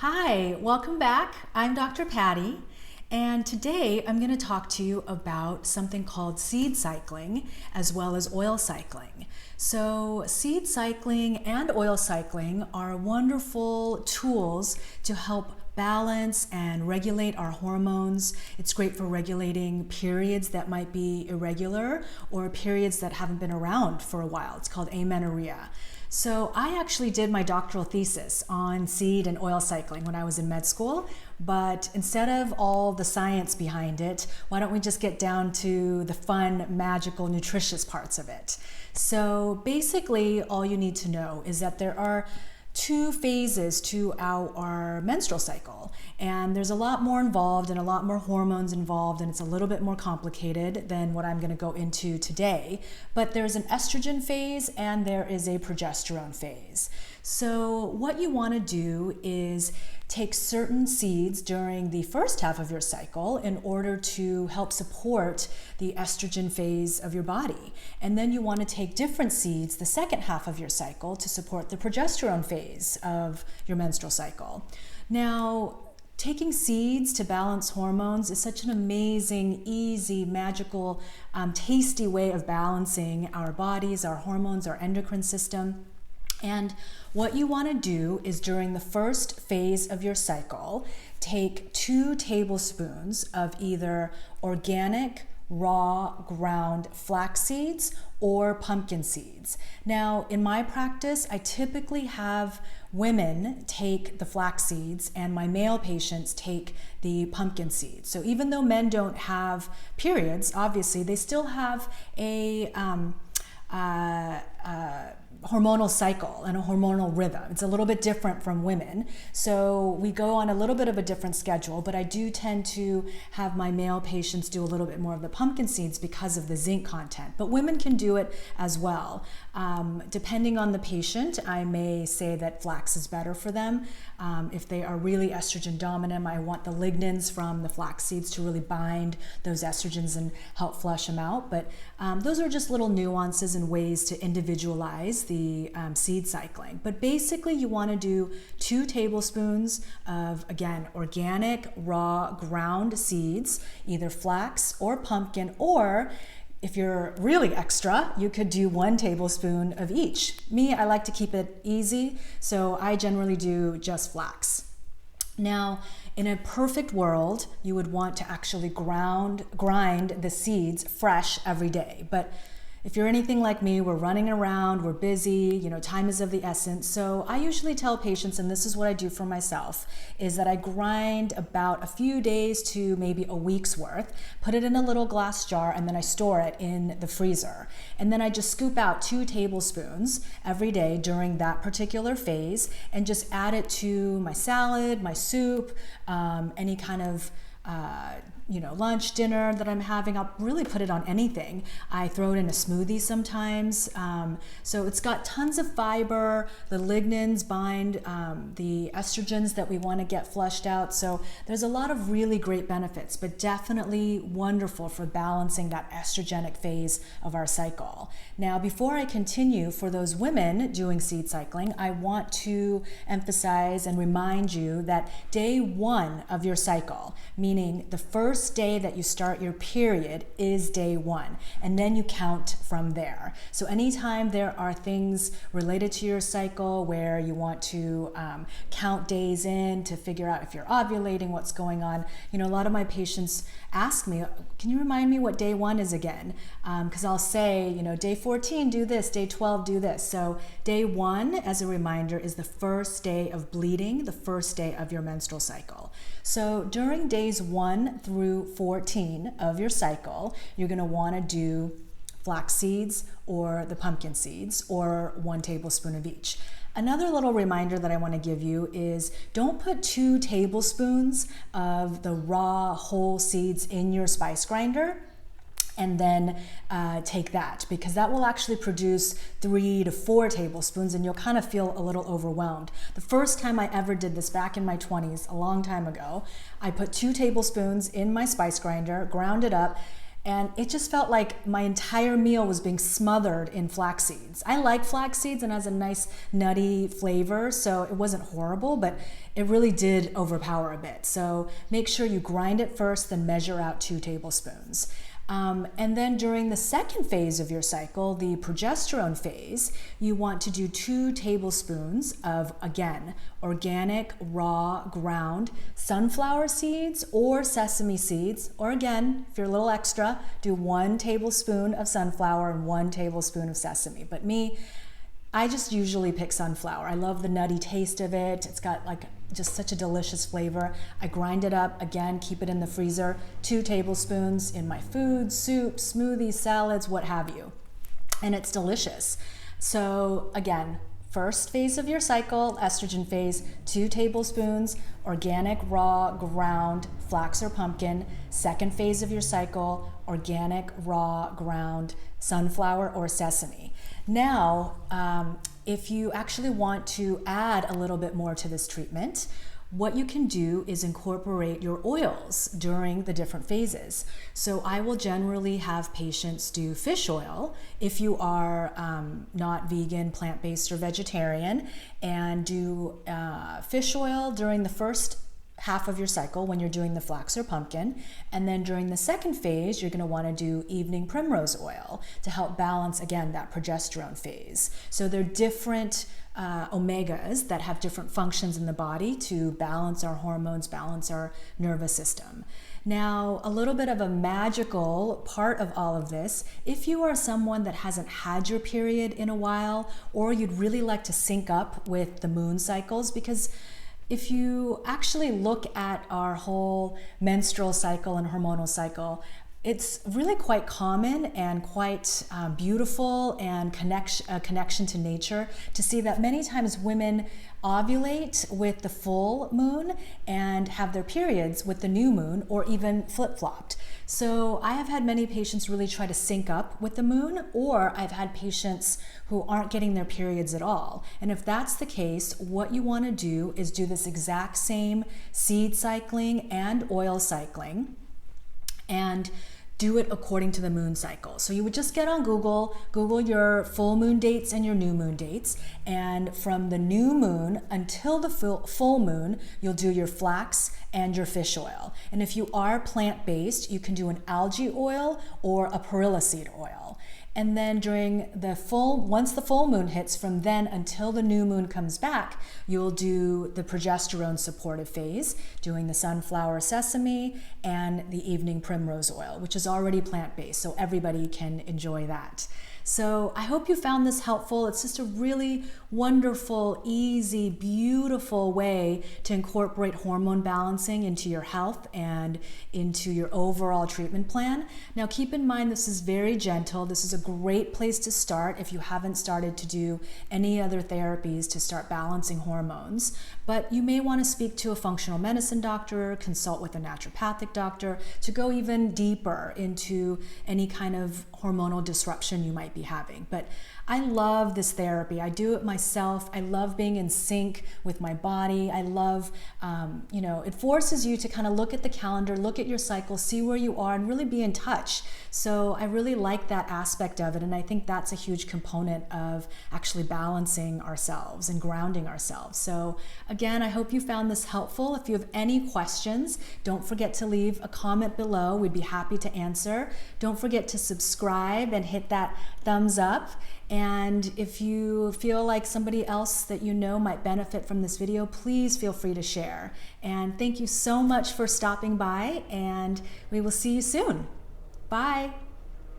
Hi, welcome back. I'm Dr. Patty, and today I'm going to talk to you about something called seed cycling as well as oil cycling. So seed cycling and oil cycling are wonderful tools to help balance and regulate our hormones. It's great for regulating periods that might be irregular or periods that haven't been around for a while. It's called amenorrhea. So I actually did my doctoral thesis on seed and oil cycling when I was in med school, but instead of all the science behind it, why don't we just get down to the fun, magical, nutritious parts of it? So basically, all you need to know is that there are two phases to our menstrual cycle, and there's a lot more involved and a lot more hormones involved, and it's a little bit more complicated than what I'm going to go into today. But there's an estrogen phase and there is a progesterone phase. So what you want to do is take certain seeds during the first half of your cycle in order to help support the estrogen phase of your body. And then you want to take different seeds the second half of your cycle to support the progesterone phase of your menstrual cycle. Now, taking seeds to balance hormones is such an amazing, easy, magical, tasty way of balancing our bodies, our hormones, our endocrine system. And what you want to do is during the first phase of your cycle, take 2 tablespoons of either organic, raw, ground flax seeds or pumpkin seeds. Now, in my practice, I typically have women take the flax seeds and my male patients take the pumpkin seeds. So even though men don't have periods, obviously, they still have a hormonal cycle and a hormonal rhythm. It's a little bit different from women. So we go on a little bit of a different schedule, but I do tend to have my male patients do a little bit more of the pumpkin seeds because of the zinc content. But women can do it as well. Depending on the patient, I may say that flax is better for them. If they are really estrogen dominant, I want the lignans from the flax seeds to really bind those estrogens and help flush them out. But those are just little nuances and ways to individualize the seed cycling. But basically you want to do 2 tablespoons of, again, organic, raw, ground seeds, either flax or pumpkin, or if you're really extra, you could do 1 tablespoon of each. Me, I like to keep it easy, so I generally do just flax. Now, in a perfect world, you would want to actually grind the seeds fresh every day. But if you're anything like me, we're running around, we're busy, time is of the essence. So I usually tell patients, and this is what I do for myself, is that I grind about a few days to maybe a week's worth, put it in a little glass jar, and then I store it in the freezer. And then I just scoop out 2 tablespoons every day during that particular phase and just add it to my salad, my soup, any kind of lunch, dinner that I'm having. I'll really put it on anything. I throw it in a smoothie sometimes. So it's got tons of fiber. The lignans bind the estrogens that we want to get flushed out. So there's a lot of really great benefits, but definitely wonderful for balancing that estrogenic phase of our cycle. Now, before I continue, for those women doing seed cycling, I want to emphasize and remind you that day 1 of your cycle, meaning the first day that you start your period, is day 1, and then you count from there. So anytime there are things related to your cycle where you want to count days in to figure out if you're ovulating, what's going on, a lot of my patients ask me, can you remind me what day 1 is again? Because I'll say, day 14 do this, day 12 do this. So day 1, as a reminder, is the first day of bleeding, the first day of your menstrual cycle. So during days 1 through 14 of your cycle, you're going to want to do flax seeds or the pumpkin seeds, or 1 tablespoon of each. Another little reminder that I want to give you is don't put 2 tablespoons of the raw whole seeds in your spice grinder and then take that, because that will actually produce 3 to 4 tablespoons and you'll kind of feel a little overwhelmed. The first time I ever did this, back in my 20s, a long time ago, I put 2 tablespoons in my spice grinder, ground it up, And it just felt like my entire meal was being smothered in flax seeds. I like flax seeds and it has a nice nutty flavor, so it wasn't horrible, but it really did overpower a bit. So make sure you grind it first, then measure out 2 tablespoons. And then during the second phase of your cycle, the progesterone phase, you want to do 2 tablespoons of, again, organic, raw, ground sunflower seeds or sesame seeds, or again, if you're a little extra, do 1 tablespoon of sunflower and 1 tablespoon of sesame. But I just usually pick sunflower. I love the nutty taste of it. It's got like just such a delicious flavor. I grind it up, again, keep it in the freezer, 2 tablespoons in my food, soups, smoothies, salads, what have you. And it's delicious. So again, first phase of your cycle, estrogen phase, 2 tablespoons, organic, raw, ground, flax or pumpkin. Second phase of your cycle, organic, raw, ground, sunflower or sesame. Now, if you actually want to add a little bit more to this treatment, what you can do is incorporate your oils during the different phases. So I will generally have patients do fish oil if you are not vegan, plant-based, or vegetarian, and do fish oil during the first half of your cycle when you're doing the flax or pumpkin. And then during the second phase, you're going to want to do evening primrose oil to help balance, again, that progesterone phase. So they're different omegas that have different functions in the body to balance our hormones, balance our nervous system. Now, a little bit of a magical part of all of this, if you are someone that hasn't had your period in a while, or you'd really like to sync up with the moon cycles, because if you actually look at our whole menstrual cycle and hormonal cycle, it's really quite common and quite beautiful and a connection to nature to see that many times women ovulate with the full moon and have their periods with the new moon, or even flip-flopped. So I have had many patients really try to sync up with the moon, or I've had patients who aren't getting their periods at all. And if that's the case, what you want to do is do this exact same seed cycling and oil cycling, and do it according to the moon cycle. So you would just get on Google your full moon dates and your new moon dates, and from the new moon until the full moon, you'll do your flax and your fish oil. And if you are plant-based, you can do an algae oil or a perilla seed oil. And then once the full moon hits, from then until the new moon comes back, you'll do the progesterone supportive phase, doing the sunflower sesame and the evening primrose oil, which is already plant-based, so everybody can enjoy that. So I hope you found this helpful. It's just a really wonderful, easy, beautiful way to incorporate hormone balancing into your health and into your overall treatment plan. Now keep in mind, this is very gentle. This is a great place to start if you haven't started to do any other therapies to start balancing hormones. But you may want to speak to a functional medicine doctor, consult with a naturopathic doctor to go even deeper into any kind of hormonal disruption you might be having. But I love this therapy. I do it myself. I love being in sync with my body. I love, it forces you to kind of look at the calendar, look at your cycle, see where you are, and really be in touch. So I really like that aspect of it. And I think that's a huge component of actually balancing ourselves and grounding ourselves. So again, I hope you found this helpful. If you have any questions, don't forget to leave a comment below. We'd be happy to answer. Don't forget to subscribe and hit that thumbs up. And if you feel like somebody else that you know might benefit from this video, please feel free to share. And thank you so much for stopping by, and we will see you soon. Bye.